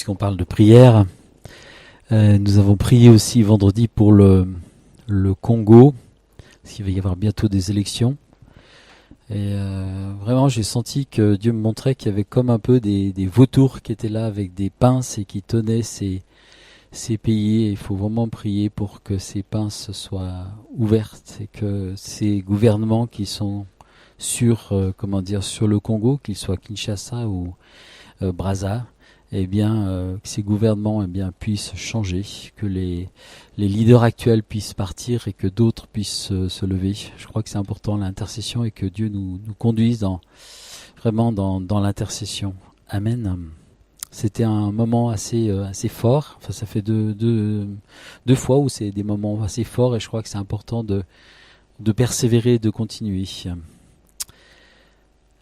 puisqu'on parle de prière. Nous avons prié aussi vendredi pour le Congo, parce qu'il va y avoir bientôt des élections. Et vraiment, j'ai senti que Dieu me montrait qu'il y avait comme un peu des vautours qui étaient là avec des pinces et qui tenaient ces pays. Et il faut vraiment prier pour que ces pinces soient ouvertes et que ces gouvernements qui sont sur le Congo, qu'ils soient Kinshasa ou Brazza, que ces gouvernements puissent changer, que les leaders actuels puissent partir et que d'autres puissent se lever. Je crois que c'est important l'intercession et que Dieu nous conduise vraiment dans l'intercession. Amen. C'était un moment assez fort. Enfin, ça fait deux fois où c'est des moments assez forts et je crois que c'est important de persévérer, de continuer.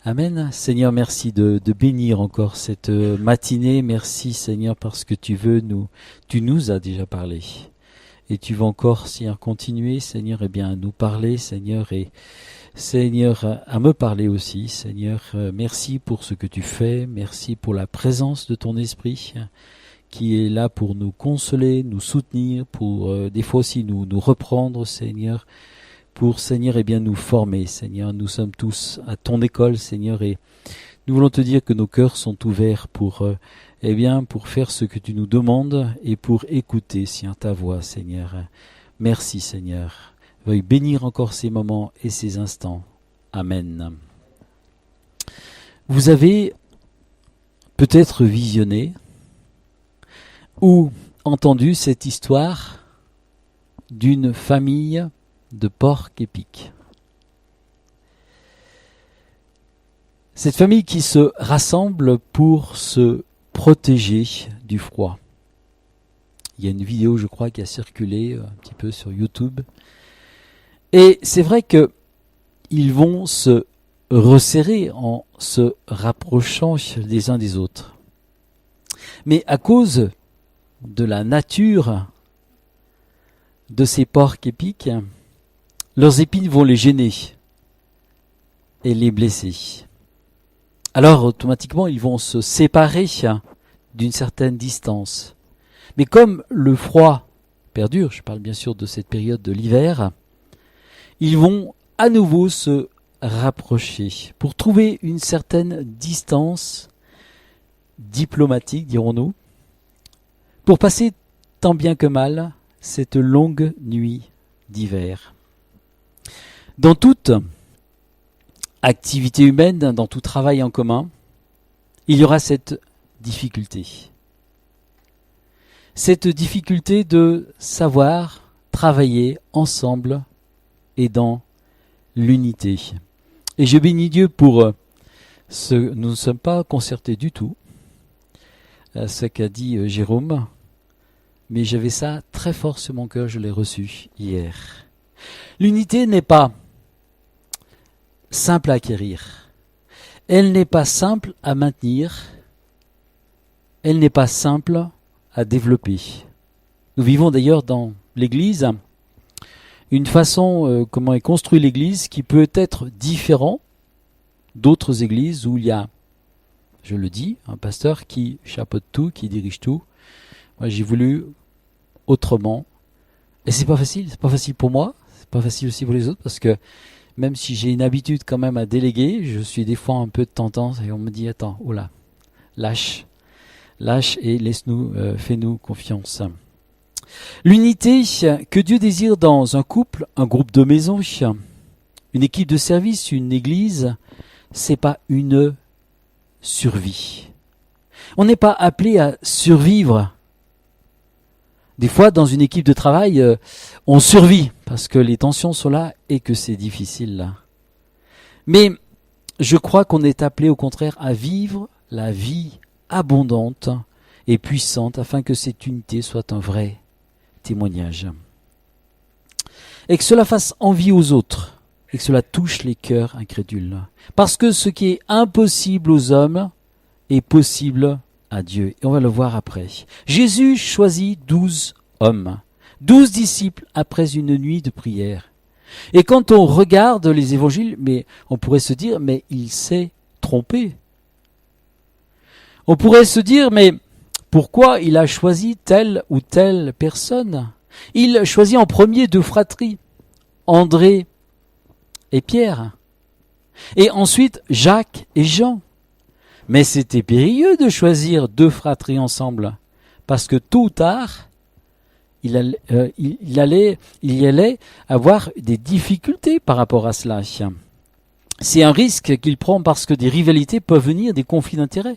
Amen. Seigneur, merci de bénir encore cette matinée. Merci Seigneur parce que tu nous as déjà parlé. Et tu vas encore, Seigneur, continuer, Seigneur, à nous parler, Seigneur, et Seigneur, à me parler aussi, Seigneur. Merci pour ce que tu fais. Merci pour la présence de ton esprit qui est là pour nous consoler, nous soutenir, pour des fois aussi nous reprendre, Seigneur. Pour, Seigneur, nous former, Seigneur. Nous sommes tous à ton école, Seigneur, et nous voulons te dire que nos cœurs sont ouverts pour faire ce que tu nous demandes et pour écouter, Seigneur, ta voix, Seigneur. Merci, Seigneur. Veuille bénir encore ces moments et ces instants. Amen. Vous avez peut-être visionné ou entendu cette histoire d'une famille de porcs-épics. Cette famille qui se rassemble pour se protéger du froid. Il y a une vidéo, je crois, qui a circulé un petit peu sur YouTube. Et c'est vrai que ils vont se resserrer en se rapprochant les uns des autres. Mais à cause de la nature de ces porcs-épics, leurs épines vont les gêner et les blesser. Alors, automatiquement, ils vont se séparer d'une certaine distance. Mais comme le froid perdure, je parle bien sûr de cette période de l'hiver, ils vont à nouveau se rapprocher pour trouver une certaine distance diplomatique, dirons-nous, pour passer tant bien que mal cette longue nuit d'hiver. Dans toute activité humaine, dans tout travail en commun, il y aura cette difficulté. Cette difficulté de savoir travailler ensemble et dans l'unité. Et je bénis Dieu pour nous ne sommes pas concertés du tout, ce qu'a dit Jérôme, mais j'avais ça très fort sur mon cœur, je l'ai reçu hier. L'unité n'est pas simple à acquérir. Elle n'est pas simple à maintenir. Elle n'est pas simple à développer. Nous vivons d'ailleurs dans l'Église une façon, comment est construite l'Église, qui peut être différent d'autres églises où il y a, je le dis, un pasteur qui chapeaute tout, qui dirige tout. Moi, j'ai voulu autrement. Et c'est pas facile pour moi, c'est pas facile aussi pour les autres, parce que même si j'ai une habitude quand même à déléguer, je suis des fois un peu tentant et on me dit attends, oula, lâche et laisse-nous, fais-nous confiance. L'unité que Dieu désire dans un couple, un groupe de maison, une équipe de service, une église, c'est pas une survie. On n'est pas appelé à survivre. Des fois, dans une équipe de travail, on survit parce que les tensions sont là et que c'est difficile là. Mais je crois qu'on est appelé au contraire à vivre la vie abondante et puissante afin que cette unité soit un vrai témoignage. Et que cela fasse envie aux autres et que cela touche les cœurs incrédules. Parce que ce qui est impossible aux hommes est possible à Dieu. Et on va le voir après. Jésus choisit 12 hommes, 12 disciples après une nuit de prière. Et quand on regarde les évangiles, mais on pourrait se dire, mais il s'est trompé. On pourrait se dire, mais pourquoi il a choisi telle ou telle personne. Il choisit en premier 2 fratries, André et Pierre, et ensuite Jacques et Jean. Mais c'était périlleux de choisir 2 fratries ensemble, parce que tôt ou tard, il y allait avoir des difficultés par rapport à cela. C'est un risque qu'il prend parce que des rivalités peuvent venir, des conflits d'intérêts.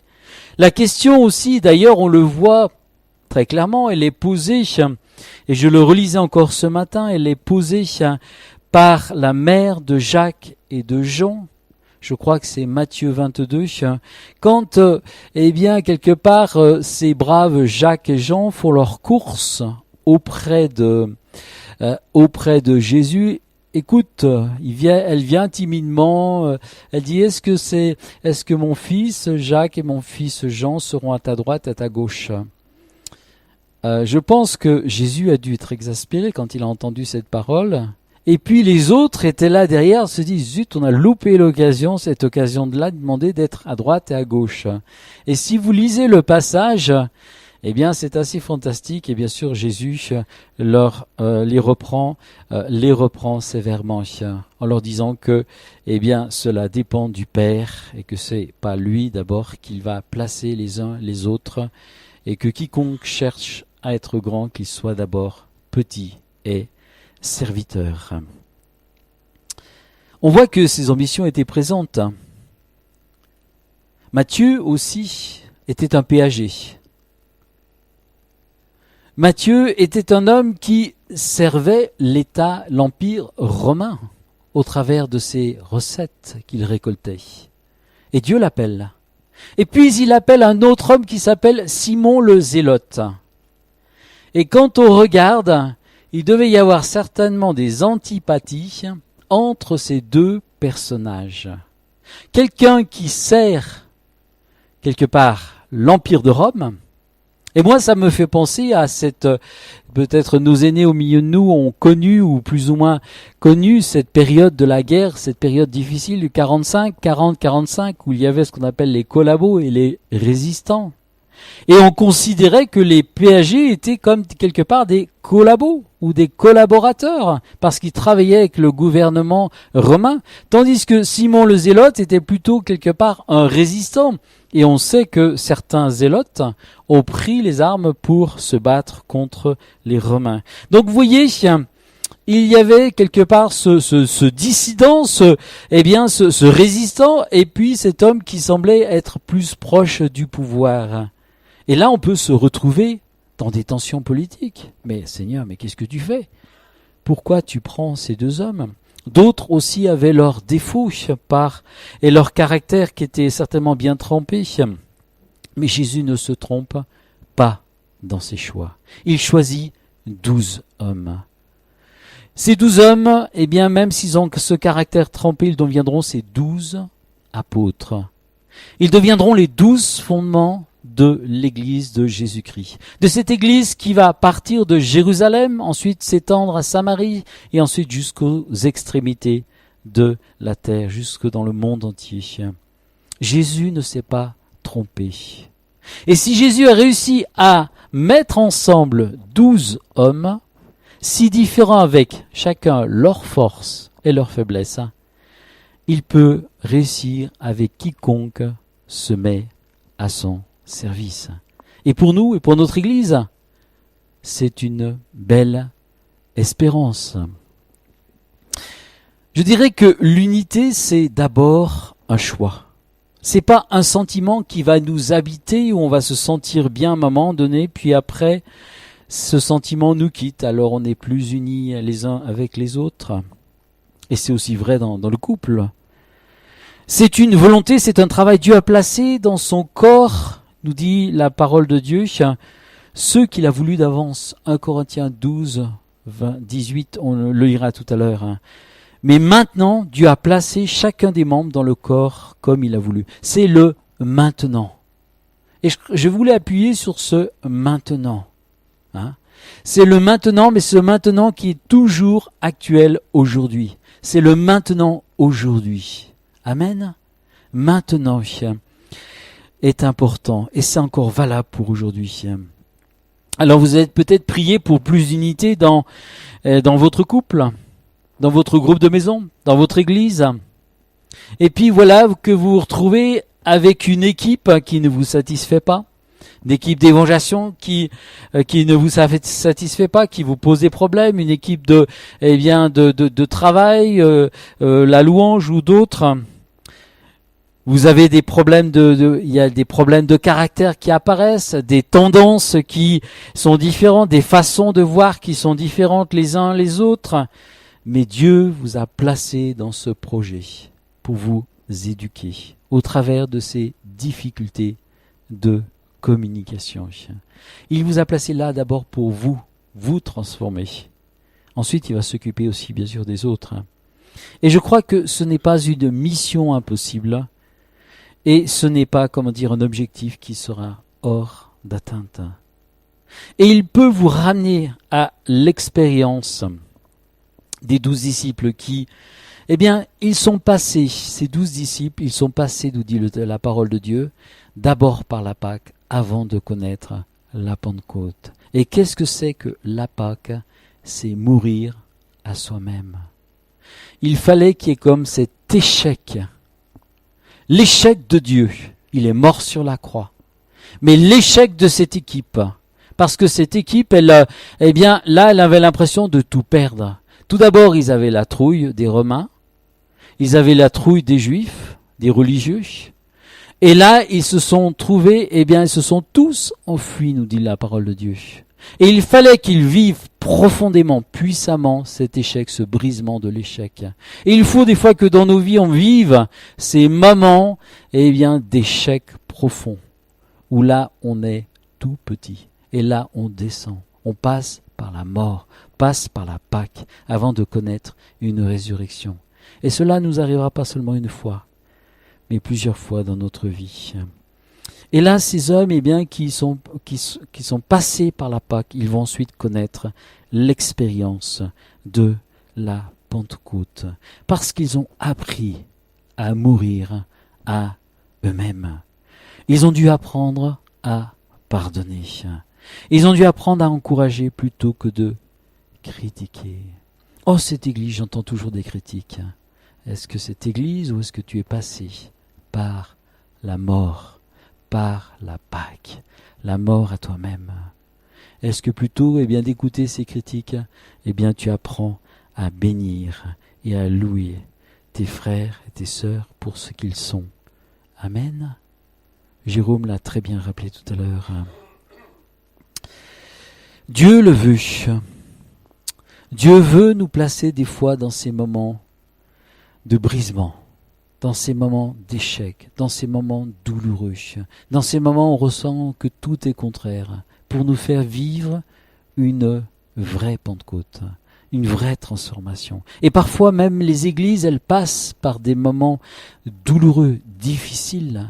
La question aussi, d'ailleurs, on le voit très clairement, elle est posée, et je le relisais encore ce matin, elle est posée par la mère de Jacques et de Jean. Je crois que c'est Matthieu 22. Quand, quelque part, ces braves Jacques et Jean font leur course auprès de Jésus. Écoute, elle vient timidement, elle dit, est-ce que mon fils Jacques et mon fils Jean seront à ta droite, à ta gauche? Je pense que Jésus a dû être exaspéré quand il a entendu cette parole. Et puis les autres étaient là derrière, se disent, zut, on a loupé cette occasion de là, de demander d'être à droite et à gauche. Et si vous lisez le passage, eh bien, c'est assez fantastique, et bien sûr, Jésus les reprend sévèrement, en leur disant que, cela dépend du Père, et que c'est pas lui d'abord qu'il va placer les uns les autres, et que quiconque cherche à être grand, qu'il soit d'abord petit et serviteur. On voit que ses ambitions étaient présentes. Matthieu aussi était un péager. Matthieu était un homme qui servait l'Empire romain, au travers de ses recettes qu'il récoltait. Et Dieu l'appelle. Et puis il appelle un autre homme qui s'appelle Simon le Zélote. Et quand on regarde, il devait y avoir certainement des antipathies entre ces 2 personnages. Quelqu'un qui sert, quelque part, l'Empire de Rome. Et moi, ça me fait penser à peut-être nos aînés au milieu de nous ont connu, ou plus ou moins connu, cette période de la guerre, cette période difficile du 40-45, où il y avait ce qu'on appelle les collabos et les résistants. Et on considérait que les péagers étaient comme quelque part des collabos ou des collaborateurs, parce qu'ils travaillaient avec le gouvernement romain, tandis que Simon le Zélote était plutôt quelque part un résistant. Et on sait que certains zélotes ont pris les armes pour se battre contre les Romains. Donc vous voyez, il y avait quelque part ce dissident, ce résistant, et puis cet homme qui semblait être plus proche du pouvoir. Et là, on peut se retrouver dans des tensions politiques. Mais Seigneur, mais qu'est-ce que tu fais? Pourquoi tu prends ces 2 hommes? D'autres aussi avaient leurs défauts et leur caractère qui était certainement bien trempé. Mais Jésus ne se trompe pas dans ses choix. Il choisit 12 hommes. Ces 12 hommes, même s'ils ont ce caractère trempé, ils deviendront ces 12 apôtres. Ils deviendront les 12 fondements de l'église de Jésus-Christ. De cette église qui va partir de Jérusalem, ensuite s'étendre à Samarie et ensuite jusqu'aux extrémités de la terre, jusque dans le monde entier. Jésus ne s'est pas trompé. Et si Jésus a réussi à mettre ensemble 12 hommes, si différents avec chacun leur force et leur faiblesse, il peut réussir avec quiconque se met à son service. Et pour nous et pour notre Église, c'est une belle espérance. Je dirais que l'unité, c'est d'abord un choix. C'est pas un sentiment qui va nous habiter, où on va se sentir bien à un moment donné, puis après, ce sentiment nous quitte, alors on n'est plus unis les uns avec les autres. Et c'est aussi vrai dans le couple. C'est une volonté, c'est un travail. Dieu a placé dans son corps, nous dit la parole de Dieu, ceux qu'il a voulu d'avance. 1 Corinthiens 12, 18, on le lira tout à l'heure. Mais maintenant, Dieu a placé chacun des membres dans le corps comme il a voulu. C'est le maintenant. Et je voulais appuyer sur ce maintenant. C'est le maintenant, mais ce maintenant qui est toujours actuel aujourd'hui. C'est le maintenant aujourd'hui. Amen. Maintenant. est important et c'est encore valable pour aujourd'hui. Alors vous êtes peut-être prié pour plus d'unité dans votre couple, dans votre groupe de maison, dans votre église. Et puis voilà que vous vous retrouvez avec une équipe qui ne vous satisfait pas, une équipe d'évangélisation qui ne vous satisfait pas, qui vous pose des problèmes, une équipe de travail, la louange ou d'autres. Vous avez des problèmes il y a des problèmes de caractère qui apparaissent, des tendances qui sont différentes, des façons de voir qui sont différentes les uns les autres. Mais Dieu vous a placé dans ce projet pour vous éduquer au travers de ces difficultés de communication. Il vous a placé là d'abord pour vous transformer. Ensuite, il va s'occuper aussi bien sûr des autres. Et je crois que ce n'est pas une mission impossible. Et ce n'est pas, un objectif qui sera hors d'atteinte. Et il peut vous ramener à l'expérience des 12 disciples qui, ils sont passés, ces 12 disciples, ils sont passés, nous dit la parole de Dieu, d'abord par la Pâque, avant de connaître la Pentecôte. Et qu'est-ce que c'est que la Pâque? C'est mourir à soi-même. Il fallait qu'il y ait comme cet échec. L'échec de Dieu, il est mort sur la croix. Mais l'échec de cette équipe, parce que cette équipe, là, elle avait l'impression de tout perdre. Tout d'abord, ils avaient la trouille des Romains, ils avaient la trouille des Juifs, des religieux, et là, ils se sont trouvés, ils se sont tous enfuis, nous dit la parole de Dieu. Et il fallait qu'ils vivent profondément, puissamment cet échec, ce brisement de l'échec. Et il faut des fois que dans nos vies, on vive ces moments d'échec profond, où là, on est tout petit. Et là, on descend. On passe par la mort, passe par la Pâque, avant de connaître une résurrection. Et cela nous arrivera pas seulement une fois, mais plusieurs fois dans notre vie. Et là, ces hommes, qui sont passés par la Pâque, ils vont ensuite connaître l'expérience de la Pentecôte, parce qu'ils ont appris à mourir à eux-mêmes. Ils ont dû apprendre à pardonner. Ils ont dû apprendre à encourager plutôt que de critiquer. Oh, cette église, j'entends toujours des critiques. Est-ce que cette église ou est-ce que tu es passé par la mort? Par la Pâque, la mort à toi-même. Est-ce que plutôt, d'écouter ces critiques, tu apprends à bénir et à louer tes frères et tes sœurs pour ce qu'ils sont. Amen. Jérôme l'a très bien rappelé tout à l'heure. Dieu le veut. Dieu veut nous placer des fois dans ces moments de brisement, dans ces moments d'échec, dans ces moments douloureux, dans ces moments où on ressent que tout est contraire, pour nous faire vivre une vraie Pentecôte, une vraie transformation. Et parfois même les églises, elles passent par des moments douloureux, difficiles,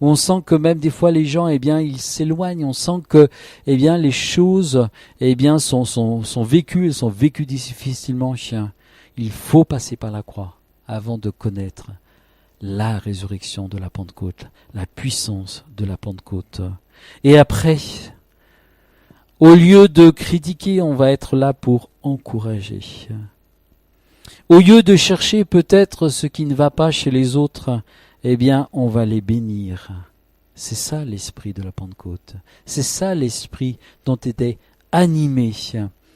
où on sent que même des fois les gens, ils s'éloignent, on sent que, les choses, sont vécues, elles sont vécues difficilement. Il faut passer par la croix avant de connaître la résurrection de la Pentecôte, la puissance de la Pentecôte. Et après, au lieu de critiquer, on va être là pour encourager. Au lieu de chercher peut-être ce qui ne va pas chez les autres, on va les bénir. C'est ça l'esprit de la Pentecôte. C'est ça l'esprit dont étaient animés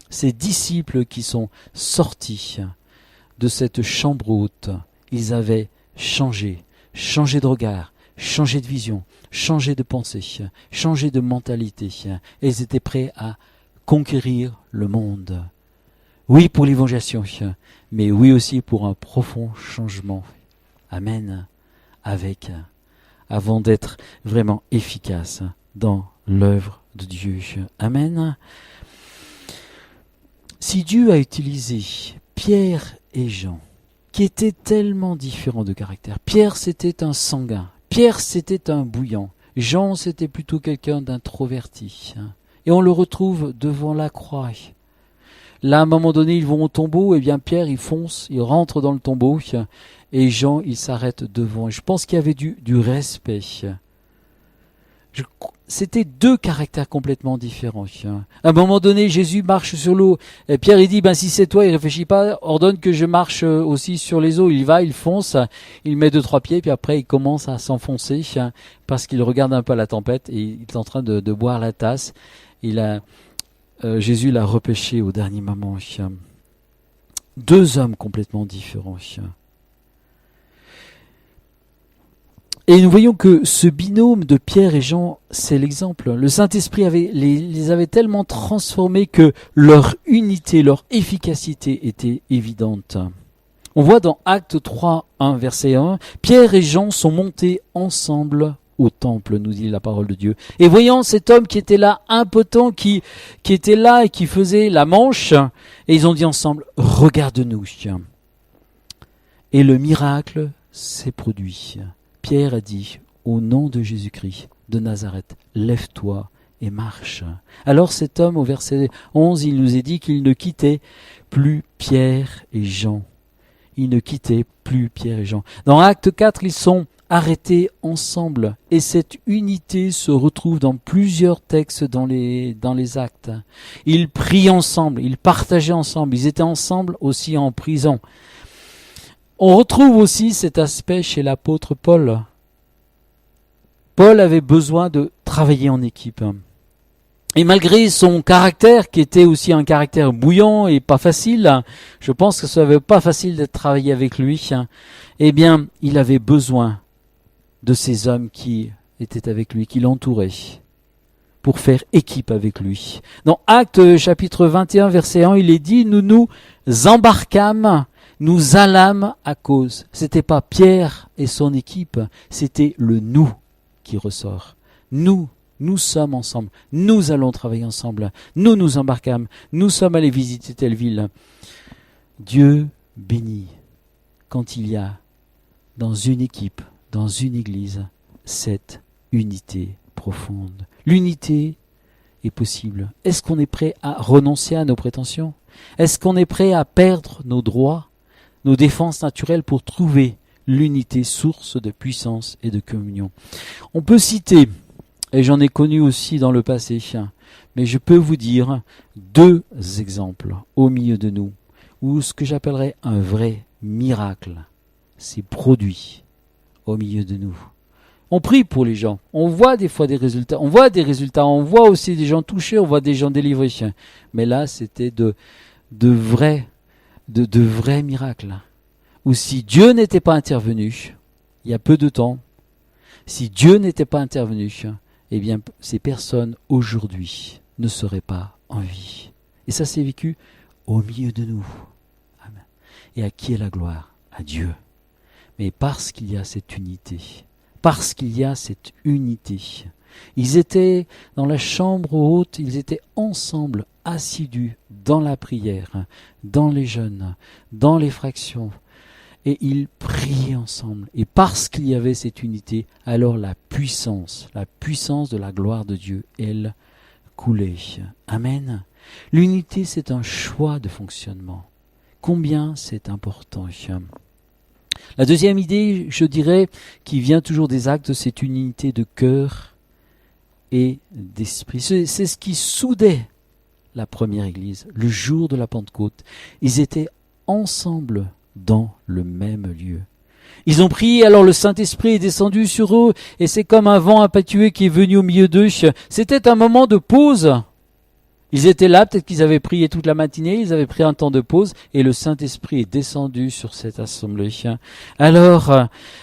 ces disciples qui sont sortis de cette chambre haute. Ils avaient changé de regard, changé de vision, changé de pensée, changé de mentalité. Et ils étaient prêts à conquérir le monde. Oui pour l'évangélisation, mais oui aussi pour un profond changement. Amen. Avant d'être vraiment efficace dans l'œuvre de Dieu. Amen. Si Dieu a utilisé Pierre et Jean, qui étaient tellement différents de caractère. Pierre, c'était un sanguin. Pierre, c'était un bouillant. Jean, c'était plutôt quelqu'un d'introverti. Et on le retrouve devant la croix. Là, à un moment donné, ils vont au tombeau, Pierre, il fonce, il rentre dans le tombeau, et Jean, il s'arrête devant. Et je pense qu'il y avait du respect C'était deux caractères complètement différents. À un moment donné, Jésus marche sur l'eau. Et Pierre, il dit, si c'est toi, il réfléchit pas, ordonne que je marche aussi sur les eaux. Il va, il fonce, il met 2-3 pieds, puis après, il commence à s'enfoncer, parce qu'il regarde un peu la tempête, et il est en train de boire la tasse. Jésus l'a repêché au dernier moment. Deux hommes complètement différents. Et nous voyons que ce binôme de Pierre et Jean, c'est l'exemple. Le Saint-Esprit les avait tellement transformés que leur unité, leur efficacité était évidente. On voit dans Actes 3, 1, verset 1, Pierre et Jean sont montés ensemble au temple, nous dit la parole de Dieu. Et voyant cet homme qui était là, impotent, qui était là et qui faisait la manche, et ils ont dit ensemble, regarde-nous. Et le miracle s'est produit. Pierre a dit, au nom de Jésus-Christ de Nazareth, lève-toi et marche. Alors cet homme, au verset 11, il nous est dit qu'il ne quittait plus Pierre et Jean. Il ne quittait plus Pierre et Jean. Dans Acte 4, ils sont arrêtés ensemble. Et cette unité se retrouve dans plusieurs textes dans les actes. Ils prient ensemble, ils partageaient ensemble, ils étaient ensemble aussi en prison. On retrouve aussi cet aspect chez l'apôtre Paul. Paul avait besoin de travailler en équipe. Et malgré son caractère, qui était aussi un caractère bouillant et pas facile, je pense que ça n'avait pas facile de travailler avec lui, eh bien, il avait besoin de ces hommes qui étaient avec lui, qui l'entouraient, pour faire équipe avec lui. Dans Actes chapitre 21, verset 1, il est dit, nous embarquâmes, nous allâmes à cause. C'était pas Pierre et son équipe, c'était le nous qui ressort. Nous sommes ensemble, nous allons travailler ensemble, nous embarquâmes, nous sommes allés visiter telle ville. Dieu bénit quand il y a dans une équipe, dans une église, cette unité profonde. L'unité est possible. Est-ce qu'on est prêt à renoncer à nos prétentions? Est-ce qu'on est prêt à perdre nos droits, nos défenses naturelles pour trouver l'unité, source de puissance et de communion? On peut citer, et j'en ai connu aussi dans le passé, mais je peux vous dire 2 exemples au milieu de nous, où ce que j'appellerais un vrai miracle s'est produit au milieu de nous. On prie pour les gens, on voit des fois des résultats, on voit aussi des gens touchés, on voit des gens délivrés. Mais là, c'était de vrais miracles. Ou si Dieu n'était pas intervenu, il y a peu de temps, si Dieu n'était pas intervenu, eh bien, ces personnes aujourd'hui ne seraient pas en vie. Et ça s'est vécu au milieu de nous. Amen. Et à qui est la gloire? À Dieu. Mais parce qu'il y a cette unité, ils étaient dans la chambre haute, ils étaient ensemble, assidus dans la prière, dans les jeûnes, dans les fractions, et ils priaient ensemble. Et parce qu'il y avait cette unité, alors la puissance de la gloire de Dieu, elle coulait. Amen. L'unité, c'est un choix de fonctionnement. Combien c'est important. La deuxième idée, je dirais, qui vient toujours des actes, c'est une unité de cœur et d'esprit. C'est ce qui soudait la première église, le jour de la Pentecôte. Ils étaient ensemble dans le même lieu. Ils ont prié, alors le Saint-Esprit est descendu sur eux, et c'est comme un vent impétueux qui est venu au milieu d'eux. C'était un moment de pause. Ils étaient là, peut-être qu'ils avaient prié toute la matinée, ils avaient pris un temps de pause, et le Saint-Esprit est descendu sur cette assemblée. Alors,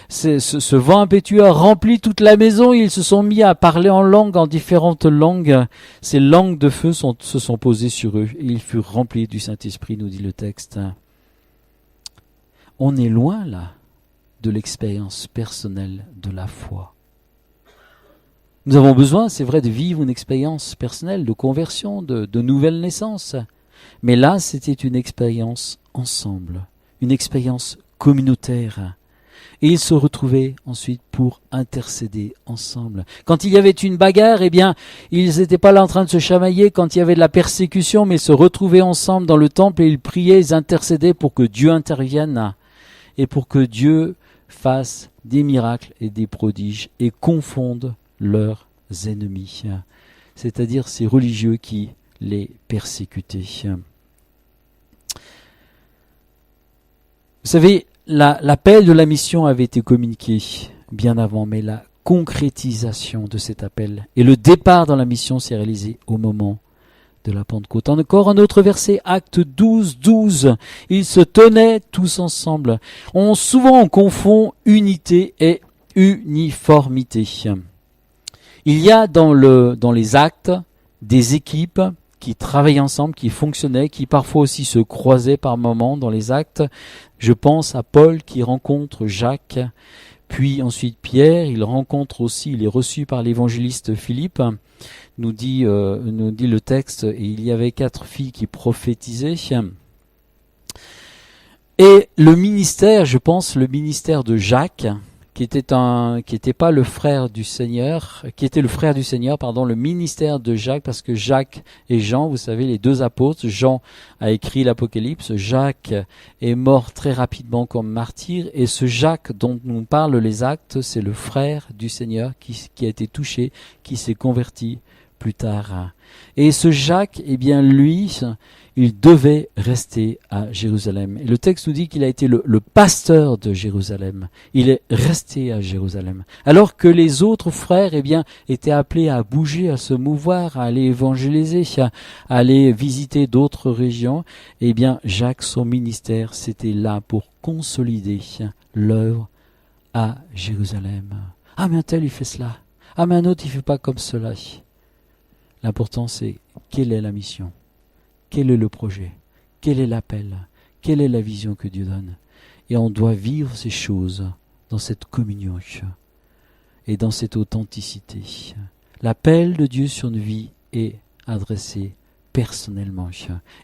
ce vent impétueux a rempli toute la maison, ils se sont mis à parler en langue, en différentes langues. Ces langues de feu se sont posées sur eux, et ils furent remplis du Saint-Esprit, nous dit le texte. On est loin, là, de l'expérience personnelle de la foi. Nous avons besoin, c'est vrai, de vivre une expérience personnelle, de conversion, de nouvelle naissance. Mais là, c'était une expérience ensemble, une expérience communautaire. Et ils se retrouvaient ensuite pour intercéder ensemble. Quand il y avait une bagarre, eh bien, ils n'étaient pas là en train de se chamailler quand il y avait de la persécution, mais ils se retrouvaient ensemble dans le temple et ils priaient, ils intercédaient pour que Dieu intervienne et pour que Dieu fasse des miracles et des prodiges et confonde leurs ennemis, c'est-à-dire ces religieux qui les persécutaient. Vous savez, l'appel de la mission avait été communiqué bien avant, mais la concrétisation de cet appel et le départ dans la mission s'est réalisé au moment de la Pentecôte. Encore un autre verset, Actes 12, 12. Ils se tenaient tous ensemble. Souvent on confond unité et uniformité. Il y a dans les actes des équipes qui travaillaient ensemble, qui fonctionnaient, qui parfois aussi se croisaient par moments dans les actes. Je pense à Paul qui rencontre Jacques, puis ensuite Pierre. Il est reçu par l'évangéliste Philippe. Nous dit le texte, et il y avait 4 filles qui prophétisaient. Et le ministère, je pense, le ministère de Jacques, qui était pas le frère du Seigneur, qui était le frère du Seigneur, le ministère de Jacques, parce que Jacques et Jean, vous savez, les 2 apôtres, Jean a écrit l'Apocalypse, Jacques est mort très rapidement comme martyr, et ce Jacques dont nous parlent les actes, c'est le frère du Seigneur qui a été touché, qui s'est converti plus tard. Et ce Jacques, lui, il devait rester à Jérusalem. Et le texte nous dit qu'il a été le pasteur de Jérusalem. Il est resté à Jérusalem. Alors que les autres frères, étaient appelés à bouger, à se mouvoir, à aller évangéliser, à aller visiter d'autres régions, Jacques, son ministère, c'était là pour consolider l'œuvre à Jérusalem. Ah, mais un tel, il fait cela. Ah, mais un autre, il fait pas comme cela. L'important, c'est quelle est la mission, quel est le projet, quel est l'appel, quelle est la vision que Dieu donne. Et on doit vivre ces choses dans cette communion et dans cette authenticité. L'appel de Dieu sur une vie est adressé personnellement.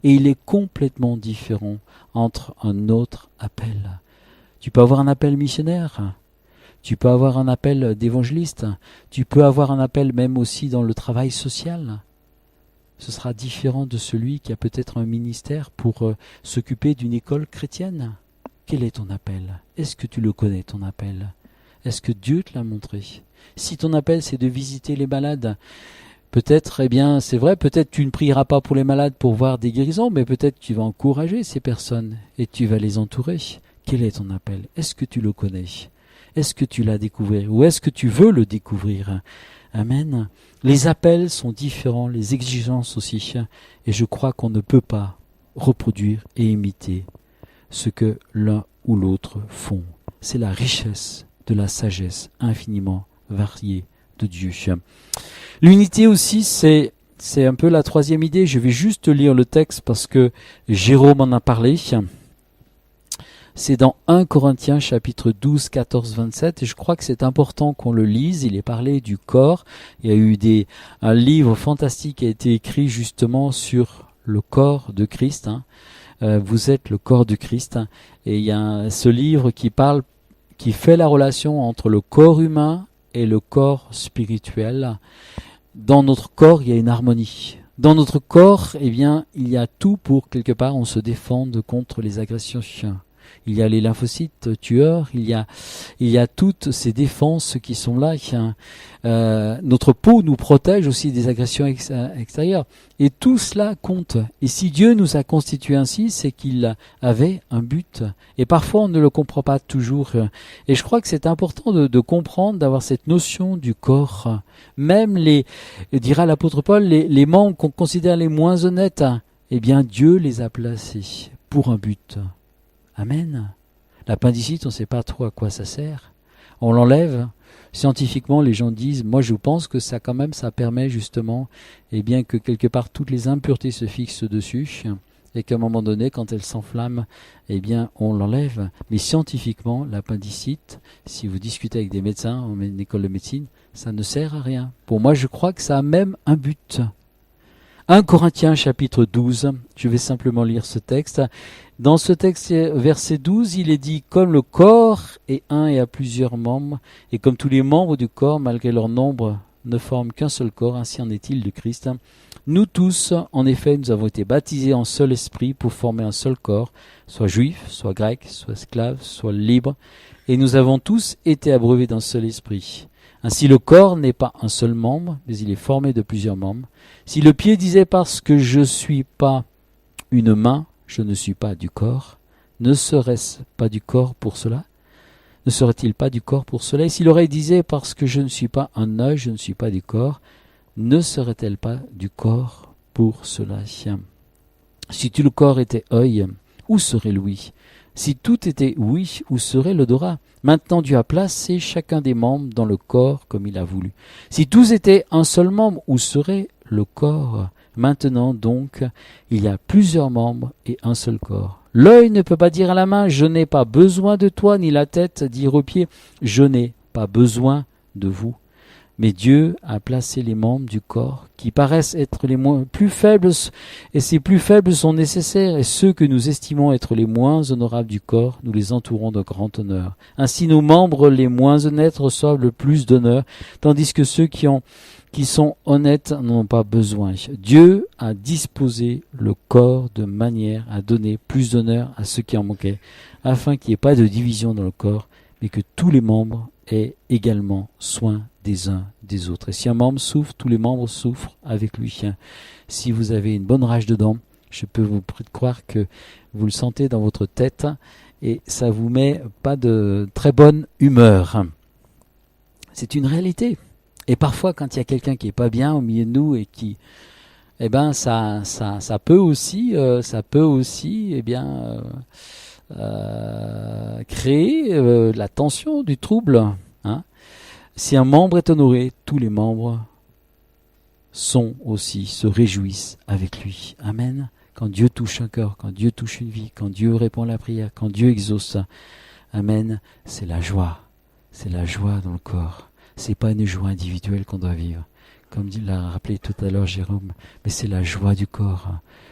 Et il est complètement différent entre un autre appel. Tu peux avoir un appel missionnaire. Tu peux avoir un appel d'évangéliste, tu peux avoir un appel même aussi dans le travail social. Ce sera différent de celui qui a peut-être un ministère pour s'occuper d'une école chrétienne. Quel est ton appel? Est-ce que tu le connais, ton appel? Est-ce que Dieu te l'a montré? Si ton appel c'est de visiter les malades, peut-être, c'est vrai, peut-être tu ne prieras pas pour les malades pour voir des guérisons, mais peut-être tu vas encourager ces personnes et tu vas les entourer. Quel est ton appel? Est-ce que tu le connais? Est-ce que tu l'as découvert ou est-ce que tu veux le découvrir? Amen. Les appels sont différents, les exigences aussi. Et je crois qu'on ne peut pas reproduire et imiter ce que l'un ou l'autre font. C'est la richesse de la sagesse infiniment variée de Dieu. L'unité aussi, c'est un peu la troisième idée. Je vais juste lire le texte parce que Jérôme en a parlé. C'est dans 1 Corinthiens chapitre 12, 14, 27 et je crois que c'est important qu'on le lise. Il est parlé du corps. Il y a eu un livre fantastique qui a été écrit justement sur le corps de Christ. Vous êtes le corps de Christ. Et il y a ce livre qui fait la relation entre le corps humain et le corps spirituel. Dans notre corps, il y a une harmonie. Dans notre corps, il y a tout pour quelque part on se défende contre les agressions. Il y a les lymphocytes tueurs, il y a toutes ces défenses qui sont là. Notre peau nous protège aussi des agressions extérieures. Et tout cela compte. Et si Dieu nous a constitués ainsi, c'est qu'il avait un but. Et parfois, on ne le comprend pas toujours. Et je crois que c'est important de comprendre, d'avoir cette notion du corps. Même dira l'apôtre Paul, les membres qu'on considère les moins honnêtes, Dieu les a placés pour un but. Amen. L'appendicite, on ne sait pas trop à quoi ça sert. On l'enlève. Scientifiquement, les gens disent, moi je pense que ça permet justement, que quelque part toutes les impuretés se fixent dessus, et qu'à un moment donné, quand elles s'enflamment, on l'enlève. Mais scientifiquement, l'appendicite, si vous discutez avec des médecins en école de médecine, ça ne sert à rien. Pour moi, je crois que ça a même un but. 1 Corinthiens chapitre 12, je vais simplement lire ce texte. Dans ce texte, verset 12, il est dit « Comme le corps est un et a plusieurs membres, et comme tous les membres du corps, malgré leur nombre, ne forment qu'un seul corps, ainsi en est-il de Christ. Nous tous, en effet, nous avons été baptisés en seul esprit pour former un seul corps, soit juif, soit grec, soit esclave, soit libre, et nous avons tous été abreuvés d'un seul esprit. Ainsi le corps n'est pas un seul membre, mais il est formé de plusieurs membres. Si le pied disait parce que je ne suis pas une main, je ne suis pas du corps, ne serait-ce pas du corps pour cela? Ne serait-il pas du corps pour cela? Et si l'oreille disait parce que je ne suis pas un œil, je ne suis pas du corps, ne serait-elle pas du corps pour cela? Si tout le corps était œil, où serait l'ouïe? Si tout était ouïe, où serait l'odorat? Maintenant Dieu a placé chacun des membres dans le corps comme il a voulu. Si tous étaient un seul membre, où serait le corps? Maintenant donc, il y a plusieurs membres et un seul corps. L'œil ne peut pas dire à la main, je n'ai pas besoin de toi, ni la tête dire aux pieds, je n'ai pas besoin de vous. Mais Dieu a placé les membres du corps qui paraissent être les plus faibles, et ces plus faibles sont nécessaires, et ceux que nous estimons être les moins honorables du corps, nous les entourons de grand honneur. Ainsi nos membres les moins honnêtes reçoivent le plus d'honneur, tandis que ceux qui sont honnêtes n'en ont pas besoin. Dieu a disposé le corps de manière à donner plus d'honneur à ceux qui en manquaient, afin qu'il n'y ait pas de division dans le corps, mais que tous les membres aient également soin des uns des autres. Et si un membre souffre, tous les membres souffrent avec lui. Si vous avez une bonne rage dedans, je peux vous croire que vous le sentez dans votre tête et ça vous met pas de très bonne humeur. C'est une réalité. Et parfois, quand il y a quelqu'un qui est pas bien au milieu de nous et qui, ça peut aussi, créer la tension, du trouble. Si un membre est honoré, tous les membres se réjouissent avec lui. Amen. Quand Dieu touche un cœur, quand Dieu touche une vie, quand Dieu répond à la prière, quand Dieu exauce. Amen. C'est la joie. C'est la joie dans le corps. C'est pas une joie individuelle qu'on doit vivre. Comme l'a rappelé tout à l'heure Jérôme, mais c'est la joie du corps.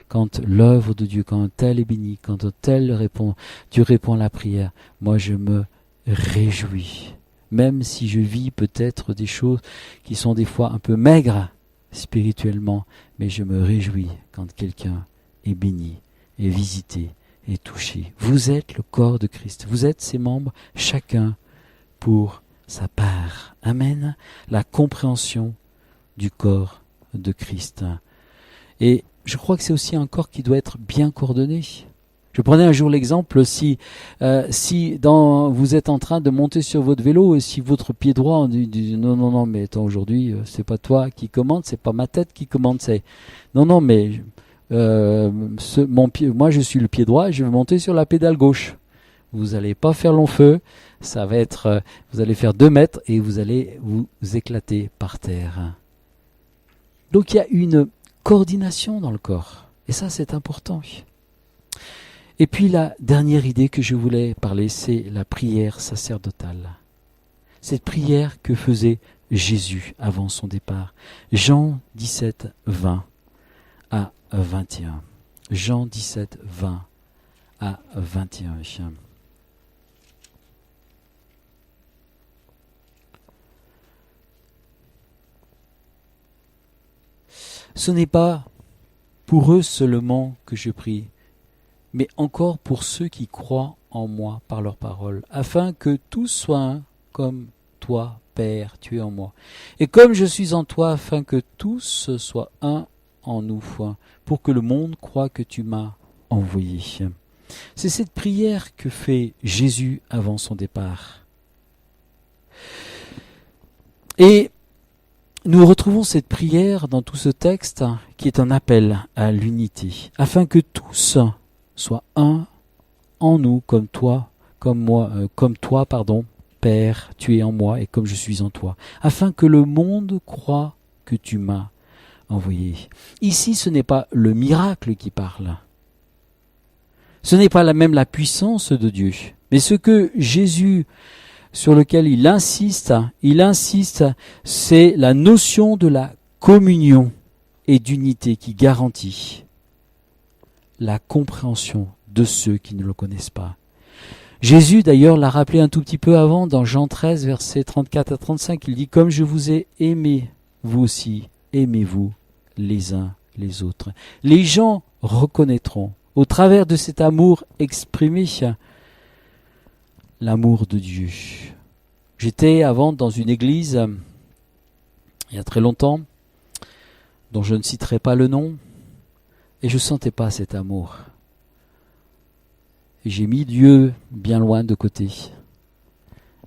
Quand l'œuvre de Dieu, quand tel est béni, quand tel répond, Dieu répond à la prière, moi je me réjouis. Même si je vis peut-être des choses qui sont des fois un peu maigres spirituellement, mais je me réjouis quand quelqu'un est béni, est visité, est touché. Vous êtes le corps de Christ, vous êtes ses membres, chacun pour sa part. Amen. La compréhension du corps de Christ. Et je crois que c'est aussi un corps qui doit être bien coordonné. Je prenais un jour l'exemple, si vous êtes en train de monter sur votre vélo et si votre pied droit dit non, mais attends, aujourd'hui, c'est pas toi qui commande, c'est pas ma tête qui commande, c'est non, mais moi je suis le pied droit et je vais monter sur la pédale gauche. Vous n'allez pas faire long feu, ça va être, vous allez faire 2 mètres et vous allez vous éclater par terre. Donc il y a une coordination dans le corps, et ça c'est important. Et puis la dernière idée que je voulais parler, c'est la prière sacerdotale. Cette prière que faisait Jésus avant son départ. Jean 17, 20 à 21. Jean 17, 20 à 21. Ce n'est pas pour eux seulement que je prie, mais encore pour ceux qui croient en moi par leur parole, afin que tous soient un comme toi, Père, tu es en moi. Et comme je suis en toi, afin que tous soient un en nous, pour que le monde croie que tu m'as envoyé. C'est cette prière que fait Jésus avant son départ. Et nous retrouvons cette prière dans tout ce texte qui est un appel à l'unité, afin que tous soient un en nous comme toi, Père, tu es en moi et comme je suis en toi, afin que le monde croie que tu m'as envoyé. Ici, ce n'est pas le miracle qui parle. Ce n'est pas même la puissance de Dieu, mais ce que Jésus, sur lequel il insiste, c'est la notion de la communion et d'unité qui garantit la compréhension de ceux qui ne le connaissent pas. Jésus, d'ailleurs, l'a rappelé un tout petit peu avant, dans Jean 13, versets 34 à 35, il dit « Comme je vous ai aimé, vous aussi, aimez-vous les uns les autres. » Les gens reconnaîtront, au travers de cet amour exprimé, l'amour de Dieu. J'étais avant dans une église, il y a très longtemps, dont je ne citerai pas le nom, et je ne sentais pas cet amour. Et j'ai mis Dieu bien loin de côté.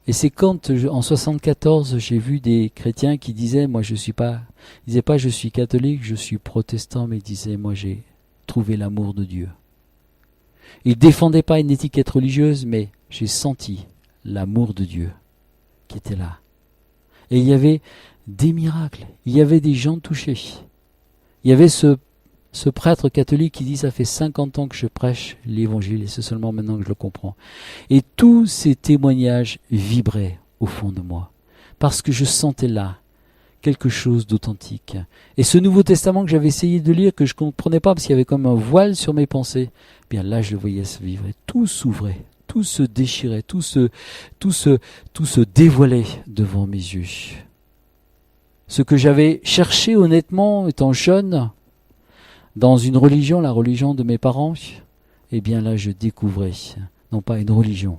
Et c'est quand, en 74, j'ai vu des chrétiens qui disaient, moi je suis pas, ils disaient pas je suis catholique, je suis protestant, mais ils disaient, moi j'ai trouvé l'amour de Dieu. Ils défendaient pas une étiquette religieuse, mais j'ai senti l'amour de Dieu qui était là. Et il y avait des miracles, il y avait des gens touchés. Il y avait ce prêtre catholique qui dit, ça fait 50 ans que je prêche l'évangile et c'est seulement maintenant que je le comprends. Et tous ces témoignages vibraient au fond de moi, parce que je sentais là quelque chose d'authentique. Et ce Nouveau Testament que j'avais essayé de lire, que je ne comprenais pas, parce qu'il y avait comme un voile sur mes pensées, eh bien là je le voyais se vivre, et tout s'ouvrait, tout se déchirait, tout se dévoilait devant mes yeux. Ce que j'avais cherché honnêtement étant jeune, dans une religion, la religion de mes parents, eh bien là je découvrais, non pas une religion,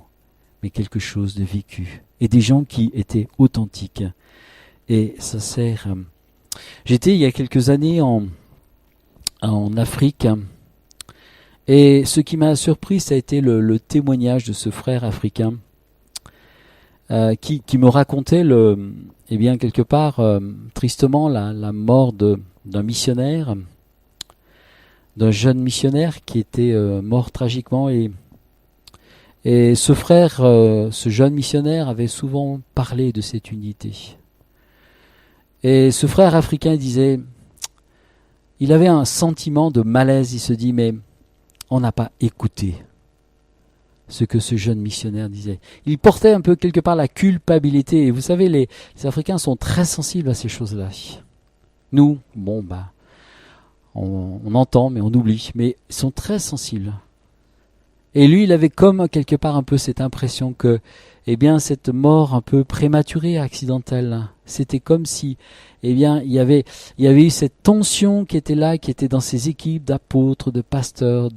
mais quelque chose de vécu. Et des gens qui étaient authentiques. Et ça sert... J'étais il y a quelques années en Afrique, et ce qui m'a surpris, ça a été le témoignage de ce frère africain qui me racontait, eh bien quelque part, tristement, la mort d'un missionnaire, d'un jeune missionnaire qui était mort tragiquement. Et ce frère, ce jeune missionnaire, avait souvent parlé de cette unité. Et ce frère africain disait, il avait un sentiment de malaise, il se dit, mais on n'a pas écouté ce que ce jeune missionnaire disait. Il portait un peu quelque part la culpabilité. Et vous savez, les Africains sont très sensibles à ces choses-là. Nous, on entend, mais on oublie. Mais ils sont très sensibles. Et lui, il avait comme quelque part un peu cette impression que, eh bien, cette mort un peu prématurée, accidentelle, c'était comme si, eh bien, il y avait eu cette tension qui était là, qui était dans ces équipes d'apôtres, de pasteurs,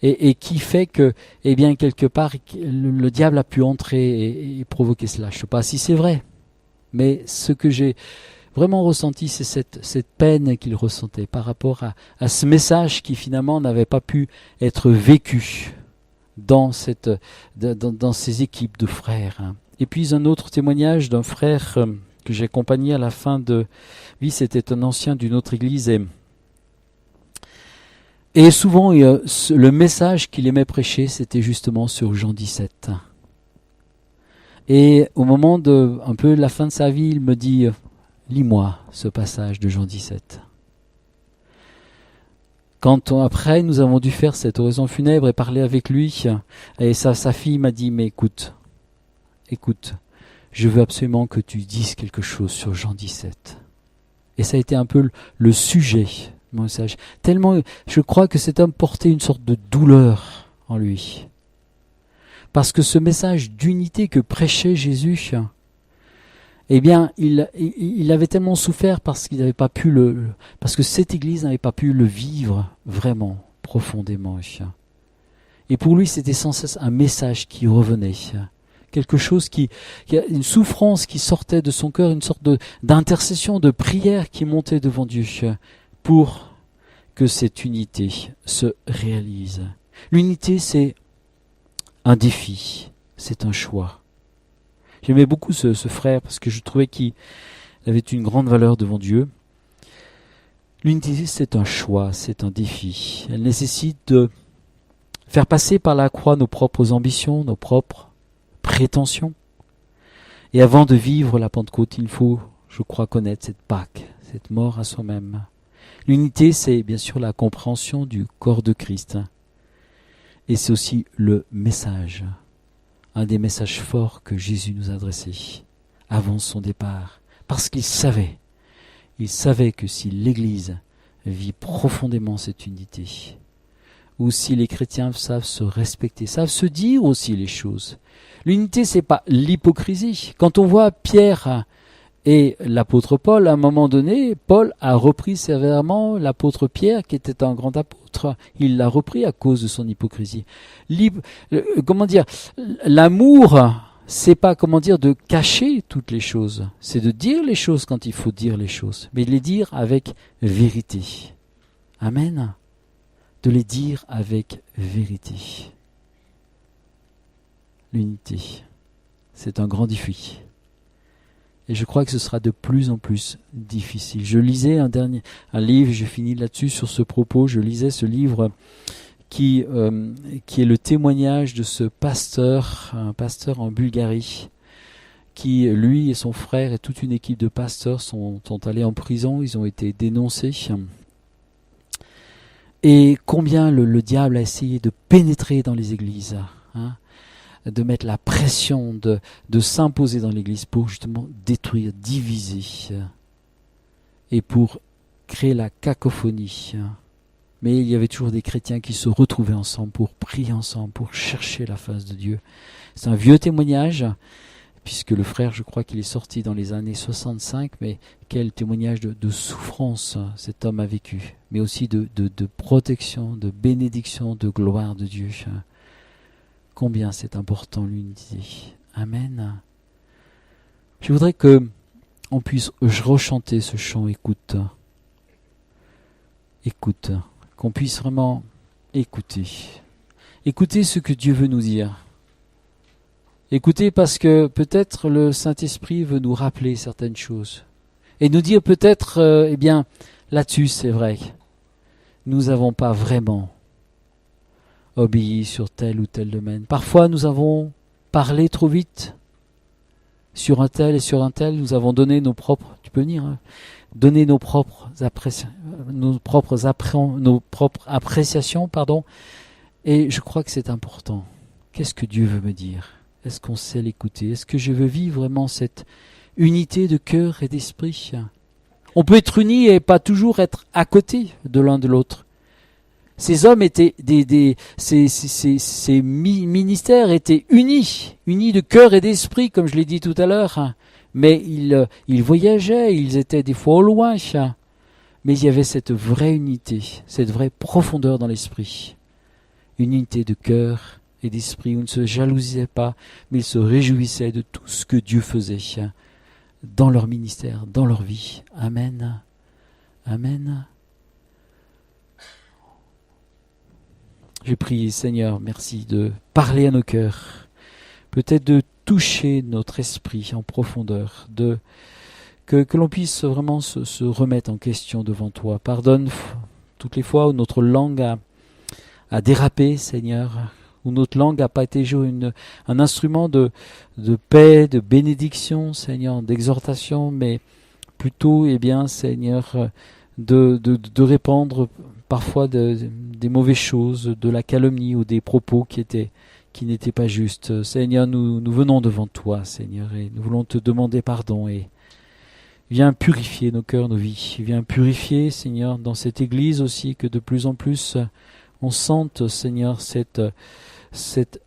et qui fait que, eh bien, quelque part, le diable a pu entrer et provoquer cela. Je ne sais pas si c'est vrai, mais ce que j'ai vraiment ressenti, c'est cette peine qu'il ressentait par rapport à ce message qui finalement n'avait pas pu être vécu dans ces équipes de frères. Et puis un autre témoignage d'un frère que j'ai accompagné à la fin de vie, c'était un ancien d'une autre église, et souvent le message qu'il aimait prêcher, c'était justement sur Jean 17. Et au moment de un peu la fin de sa vie, il me dit, lis-moi ce passage de Jean 17. Quand après nous avons dû faire cette oraison funèbre et parler avec lui, et sa fille m'a dit, mais écoute, je veux absolument que tu dises quelque chose sur Jean 17. Et ça a été un peu le sujet, mon message. Tellement, je crois que cet homme portait une sorte de douleur en lui. Parce que ce message d'unité que prêchait Jésus, eh bien, il avait tellement souffert parce qu'il n'avait pas pu parce que cette église n'avait pas pu le vivre vraiment, profondément. Et pour lui, c'était sans cesse un message qui revenait. Quelque chose une souffrance qui sortait de son cœur, une sorte d'intercession, de prière qui montait devant Dieu pour que cette unité se réalise. L'unité, c'est un défi, c'est un choix. J'aimais beaucoup ce frère parce que je trouvais qu'il avait une grande valeur devant Dieu. L'unité, c'est un choix, c'est un défi. Elle nécessite de faire passer par la croix nos propres ambitions, nos propres prétentions. Et avant de vivre la Pentecôte, il faut, je crois, connaître cette Pâque, cette mort à soi-même. L'unité, c'est bien sûr la compréhension du corps de Christ. Et c'est aussi le message. Un des messages forts que Jésus nous a adressés avant son départ. Parce qu'il savait que si l'Église vit profondément cette unité, ou si les chrétiens savent se respecter, savent se dire aussi les choses. L'unité, c'est pas l'hypocrisie. Quand on voit Pierre et l'apôtre Paul, à un moment donné, Paul a repris sévèrement l'apôtre Pierre, qui était un grand apôtre. Il l'a repris à cause de son hypocrisie. L'amour c'est pas, comment dire, de cacher toutes les choses. C'est de dire les choses quand il faut dire les choses. Mais de les dire avec vérité. Amen. De les dire avec vérité. L'unité, c'est un grand défi. Et je crois que ce sera de plus en plus difficile. Je lisais un livre, je finis là-dessus sur ce propos, je lisais ce livre qui est le témoignage de ce pasteur, un pasteur en Bulgarie, qui, lui et son frère et toute une équipe de pasteurs sont allés en prison, ils ont été dénoncés. Et combien le diable a essayé de pénétrer dans les églises, de mettre la pression, de s'imposer dans l'église pour justement détruire, diviser, et pour créer la cacophonie. Mais il y avait toujours des chrétiens qui se retrouvaient ensemble pour prier ensemble, pour chercher la face de Dieu. C'est un vieux témoignage, puisque le frère, je crois qu'il est sorti dans les années 65, mais quel témoignage de souffrance cet homme a vécu, mais aussi de protection, de bénédiction, de gloire de Dieu. Combien c'est important l'unité. Amen. Je voudrais que on puisse rechanter ce chant écoute. Écoute. Qu'on puisse vraiment écouter. Écouter ce que Dieu veut nous dire. Écoutez parce que peut-être le Saint-Esprit veut nous rappeler certaines choses. Et nous dire peut-être, là-dessus c'est vrai, nous n'avons pas vraiment obéi sur tel ou tel domaine. Parfois nous avons parlé trop vite sur un tel et sur un tel, nous avons donné nos propres, donner nos propres appréciations, et je crois que c'est important. Qu'est-ce que Dieu veut me dire? Est-ce qu'on sait l'écouter? Est-ce que je veux vivre vraiment cette unité de cœur et d'esprit? On peut être unis et pas toujours être à côté de l'un de l'autre. Ces hommes étaient ces ministères étaient unis de cœur et d'esprit, comme je l'ai dit tout à l'heure. Mais ils voyageaient, ils étaient des fois au loin. Mais il y avait cette vraie unité, cette vraie profondeur dans l'esprit. Une unité de cœur et d'esprit où ils ne se jalousaient pas, mais ils se réjouissaient de tout ce que Dieu faisait dans leur ministère, dans leur vie. Amen. Amen. Je prie, Seigneur, merci de parler à nos cœurs, peut-être de toucher notre esprit en profondeur, que l'on puisse vraiment se remettre en question devant toi. Pardonne toutes les fois où notre langue a dérapé, Seigneur, où notre langue n'a pas été un instrument de paix, de bénédiction, Seigneur, d'exhortation, mais plutôt, Seigneur, de répandre parfois des mauvaises choses, de la calomnie ou des propos qui n'étaient pas justes. Seigneur, nous venons devant toi, Seigneur, et nous voulons te demander pardon, et viens purifier nos cœurs, nos vies. Viens purifier, Seigneur, dans cette église aussi, que de plus en plus on sente, Seigneur, cette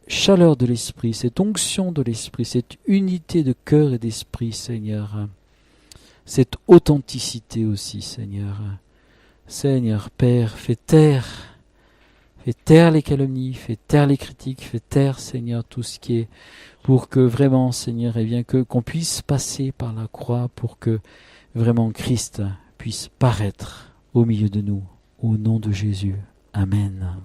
chaleur de l'esprit, cette onction de l'esprit, cette unité de cœur et d'esprit, Seigneur. Cette authenticité aussi, Seigneur. Seigneur, Père, fais taire les calomnies, fais taire les critiques, fais taire, Seigneur, tout ce qui est, pour que vraiment, Seigneur, qu'on puisse passer par la croix, pour que vraiment Christ puisse paraître au milieu de nous, au nom de Jésus. Amen.